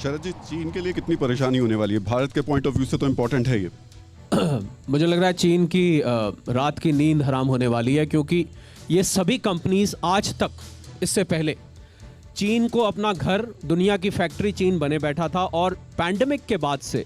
शरद जी, चीन के लिए कितनी परेशानी होने वाली है? भारत के पॉइंट ऑफ व्यू से तो इम्पोर्टेंट है ये। मुझे लग रहा है चीन की रात की नींद हराम होने वाली है, क्योंकि ये सभी कंपनीज आज तक, इससे पहले चीन को अपना घर, दुनिया की फैक्ट्री चीन बने बैठा था, और पैंडेमिक के बाद से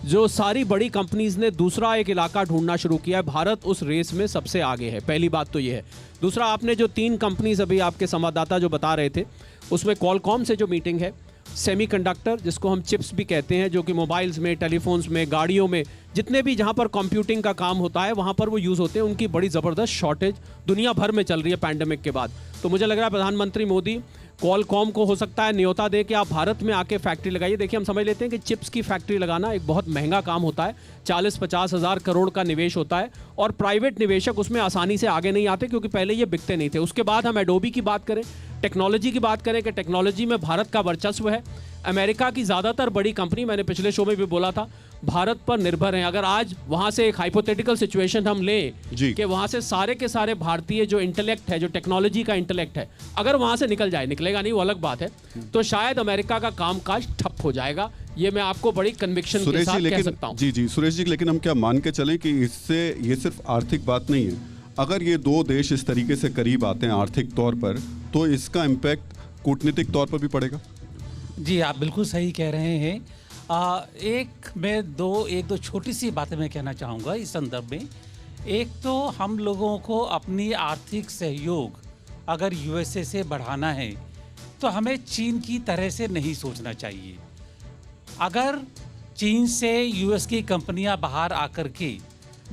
जो सारी बड़ी कंपनीज ने दूसरा एक इलाका ढूंढना शुरू किया है, भारत उस रेस में सबसे आगे है। पहली बात तो ये है। दूसरा, आपने जो 3 कंपनीज अभी आपके संवाददाता जो बता रहे थे, उसमें कॉलकॉम से जो मीटिंग है, सेमीकंडक्टर जिसको हम चिप्स भी कहते हैं, जो कि मोबाइल्स में, टेलीफोन्स में, गाड़ियों में, जितने भी जहां पर कंप्यूटिंग का काम होता है वहां पर वो यूज़ होते हैं, उनकी बड़ी ज़बरदस्त शॉर्टेज दुनिया भर में चल रही है पैंडेमिक के बाद। तो मुझे लग रहा है प्रधानमंत्री मोदी कॉलकॉम को हो सकता है न्योता दे कि आप भारत में आके फैक्ट्री लगाइए। देखिए, हम समझ लेते हैं कि चिप्स की फैक्ट्री लगाना एक बहुत महंगा काम होता है, 40-50 हज़ार करोड़ का निवेश होता है, और प्राइवेट निवेशक उसमें आसानी से आगे नहीं आते, क्योंकि पहले ये बिकते नहीं थे। उसके बाद हम एडोबी की बात करें, टेक्नोलॉजी की बात करें कि टेक्नोलॉजी में भारत का वर्चस्व है। अमेरिका की ज़्यादातर बड़ी कंपनी, मैंने पिछले शो में भी बोला था, भारत पर निर्भर हैं। अगर आज वहाँ से एक हाइपोथेटिकल सिचुएशन हम लें कि वहाँ से सारे के सारे भारतीय जो इंटेलेक्ट है, जो टेक्नोलॉजी का इंटेलेक्ट है, अगर वहाँ से निकल जाए, निकलेगा नहीं वो अलग बात है, तो शायद अमेरिका का कामकाज ठप हो जाएगा। ये मैं आपको बड़ी कन्विक्शन के साथ कह सकता हूँ। जी सुरेश जी, लेकिन हम क्या मान के चलें कि इससे ये सिर्फ आर्थिक बात नहीं है? अगर ये 2 देश इस तरीके से करीब आते हैं आर्थिक तौर पर, तो इसका इम्पैक्ट कूटनीतिक तौर पर भी पड़ेगा। जी, आप बिल्कुल सही कह रहे हैं। एक दो छोटी सी बातें मैं कहना चाहूँगा इस संदर्भ में। एक तो हम लोगों को अपनी आर्थिक सहयोग अगर यूएसए से बढ़ाना है तो हमें चीन की तरह से नहीं सोचना चाहिए। अगर चीन से यूएस की कंपनियां बाहर आकर के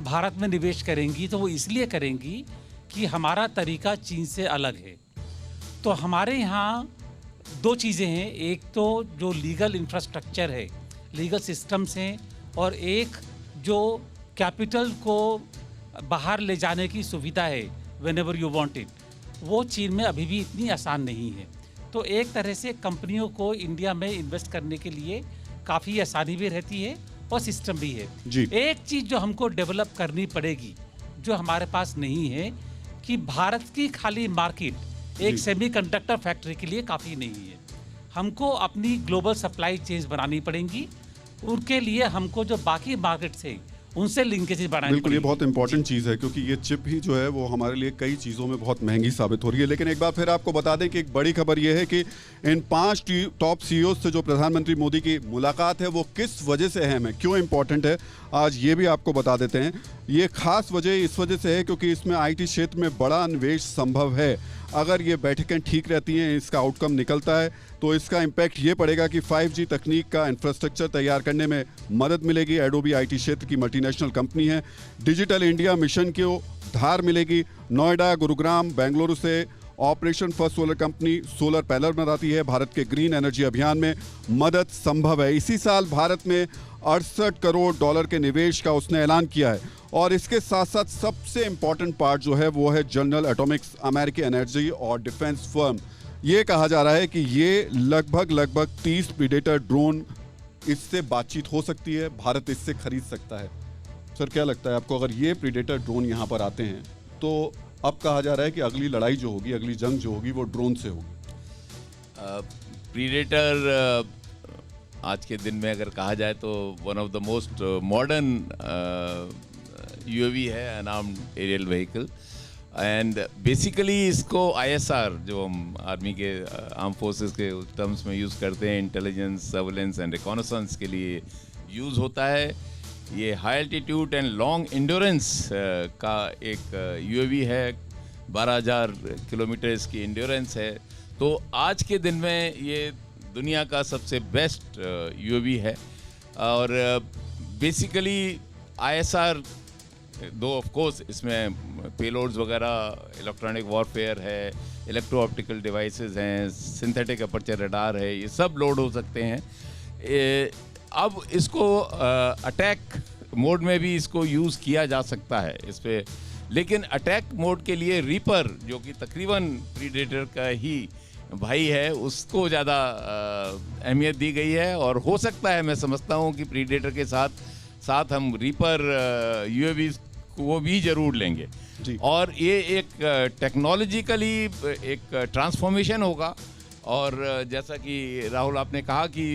भारत में निवेश करेंगी तो वो इसलिए करेंगी कि हमारा तरीका चीन से अलग है। तो हमारे यहाँ 2 चीज़ें हैं, एक तो जो लीगल इंफ्रास्ट्रक्चर है, लीगल सिस्टम्स हैं, और एक जो कैपिटल को बाहर ले जाने की सुविधा है when ever you want it, वो चीन में अभी भी इतनी आसान नहीं है। तो एक तरह से कंपनियों को इंडिया में इन्वेस्ट करने के लिए काफ़ी आसानी भी रहती है और सिस्टम भी है जी। एक चीज़ जो हमको डेवलप करनी पड़ेगी, जो हमारे पास नहीं है, कि भारत की खाली मार्केट एक सेमीकंडक्टर फैक्ट्री के लिए काफ़ी नहीं है। हमको अपनी ग्लोबल सप्लाई चेन्स बनानी पड़ेंगी। उनके लिए हमको जो बाकी मार्केट्स है उनसे लिंकेजेस बढ़ानी बिल्कुल, ये पड़ेगी। बहुत इंपॉर्टेंट चीज़ है, क्योंकि ये चिप ही जो है वो हमारे लिए कई चीज़ों में बहुत महंगी साबित हो रही है। लेकिन एक बार फिर आपको बता दें कि एक बड़ी खबर ये है कि इन 5 टॉप सीईओ से जो प्रधानमंत्री मोदी की मुलाकात है वो किस वजह से अहम है, क्यों इंपॉर्टेंट है, आज ये भी आपको बता देते हैं। ये खास वजह इस वजह से है क्योंकि इसमें IT क्षेत्र में बड़ा निवेश संभव है। अगर ये बैठकें ठीक रहती हैं, इसका आउटकम निकलता है, तो इसका इम्पैक्ट ये पड़ेगा कि 5G तकनीक का इंफ्रास्ट्रक्चर तैयार करने में मदद मिलेगी। एडोबी IT क्षेत्र की मल्टीनेशनल कंपनी है। डिजिटल इंडिया मिशन को धार मिलेगी। नोएडा, गुरुग्राम, बेंगलुरु से operation first solar company solar panel बनाती है। भारत के ग्रीन एनर्जी अभियान में मदद संभव है। इसी साल भारत में $68 करोड़ के निवेश का उसने ऐलान किया है। और इसके साथ साथ सबसे इंपॉर्टेंट पार्ट जो है वो है जनरल एटॉमिक्स, अमेरिकी एनर्जी और डिफेंस फर्म। ये कहा जा रहा है कि ये लगभग 30 प्रीडेटर ड्रोन, इससे बातचीत हो सकती है, भारत इससे खरीद सकता है। सर, क्या लगता है आपको, अगर ये प्रीडेटर ड्रोन यहाँ पर आते हैं तो अब कहा जा रहा है कि अगली लड़ाई जो होगी, अगली जंग जो होगी वो ड्रोन से होगी? प्रीडेटर आज के दिन में अगर कहा जाए तो one of the most modern UAV है, unarmed aerial vehicle. And basically इसको ISR, जो हम आर्मी के आर्म फोर्सेस के टर्म्स में यूज़ करते हैं, इंटेलिजेंस, सर्वेलेंस एंड रिकॉनेसेंस के लिए यूज़ होता है। ये high altitude and long endurance का एक UAV है। 12,000 किलोमीटर इसकी इंड्योरेंस है। तो आज के दिन में ये दुनिया का सबसे बेस्ट UAV है। और बेसिकली ISR दो ऑफ कोर्स इसमें पेलोड्स वगैरह, इलेक्ट्रॉनिक वॉरफेयर है, इलेक्ट्रो ऑप्टिकल डिवाइसेस हैं, सिंथेटिक अपर्चर रडार है, ये सब लोड हो सकते हैं। अब इसको अटैक मोड में भी इसको यूज़ किया जा सकता है इस पर। लेकिन अटैक मोड के लिए रीपर, जो कि तकरीबन प्रीडेटर का ही भाई है, उसको ज़्यादा अहमियत दी गई है। और हो सकता है, मैं समझता हूँ कि प्रीडेटर के साथ हम रीपर UAV को भी ज़रूर लेंगे जी। और ये एक टेक्नोलॉजिकली एक ट्रांसफॉर्मेशन होगा और जैसा कि राहुल आपने कहा कि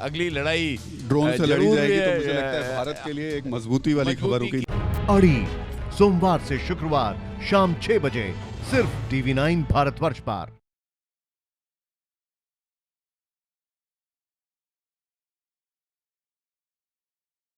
अगली लड़ाई ड्रोन से लड़ी जरूर, जाएगी, तो मुझे लगता है भारत के लिए एक मजबूती वाली खबर होगी। अड़ी सोमवार से शुक्रवार शाम 6 बजे सिर्फ TV9 भारतवर्ष पर।